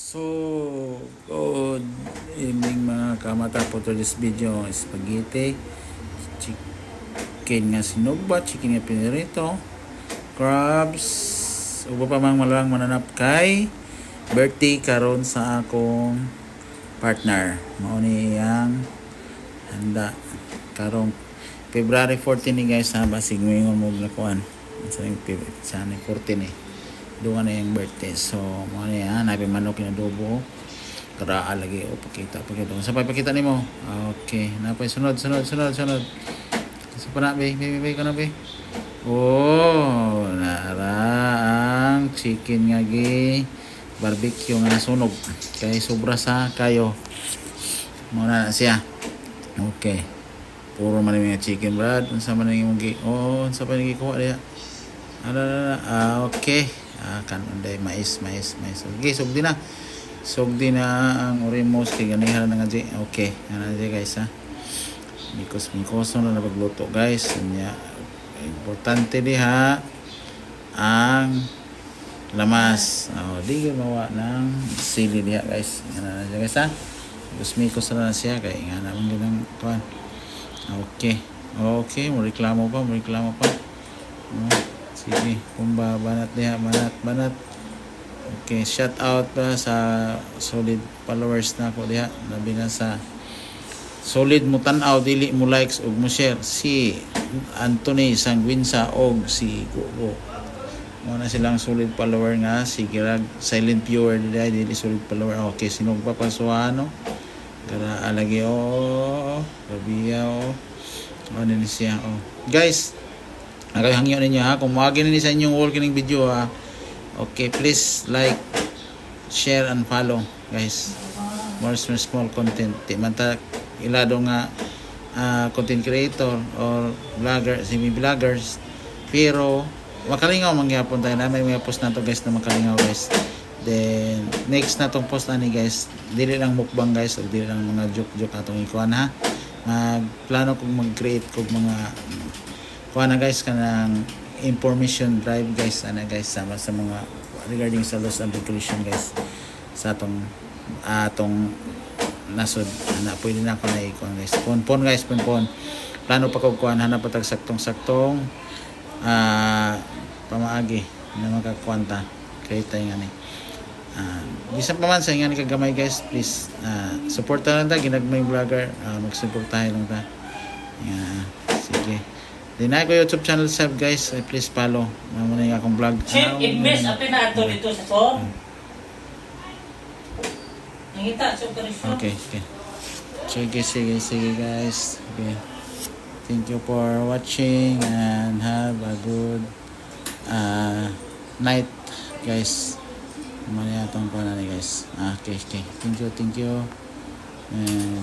So, good evening mga kamata. For this video, spaghetti, chicken nga sinugba, chicken nga pinirito, crabs, ubo pa mang malang mananap kay birthday karon sa akong partner. Mao ni iyang handa karong February 14 ni guys, ha, basig moingon mo nakuan sa 14 doon na yung birthday. So mo na yan, nabi manok na adobo karaa lagi o pakita sa pakita nimo. Okay, napay sunod sa pa na be ka na be. Oh, nara ang chicken nga gi barbecue nga nasunog kay sobra sa kayo mo na siya. Okay, puro man yung chicken brad unsa man yung gi unsa pa yung gikuha diha. Okay, kan unday mais. Okay, sugdi na ang orimos kay ganihan na nga di. Okay, ana di guys, ha. Mikos na nagluto guys. Nya importante diha ang lamas. Di mawa ng sili diha guys. Ana di guys, ha. Mikos na siya kay nga naman ginang kuan. Okay, mo reklamo pa. Sige, kumba banat diha, banat. Okay, shout out pa sa solid followers na ko diha, labi na sa solid mo tan-aw, dili mo likes ug mo share, si Anthony Sanguinsa og si Gogo. Mo na silang solid follower nga, si Girag silent viewer dili solid follower. Okay, sinog pa pasuano. Gara alagi Rabia ano ni siya guys. Nakahangyo ninyo, ha, kung mawagin ninyo sa inyong wall kining video, ha. Okay, please like, share and follow guys. More small content di man ta ilado nga content creator or vlogger, semi-vloggers, pero makalingaw mangyapon tayo na may mga post na to guys na makalingaw guys. Then next na tong post ani guys, dili lang mukbang guys o dili lang mga joke atong ikuan, ha. Magplano kong mag-create kog mga kuha na guys kanang information drive guys, ana guys, sama sa mga regarding sa loss and regulation guys sa atong nasod ana pwede na ako na ikuan guys. Pon guys, plano pa kog kuan hanap patag saktong pamaagi na makakwanta create nga ni bisan pa man sa nga ni kagamay guys, please supportahan ta ginagmay vlogger, magsuportahan lang ta. Sige. Then ko YouTube channel sub guys, please follow. Muna yung akong vlog. Chip, invest apin na ito dito sa phone. Nangita, so karisyo. Okay. Sige guys. Okay. Thank you for watching and have a good night guys. Muna yung atong panani guys. Okay. Thank you. And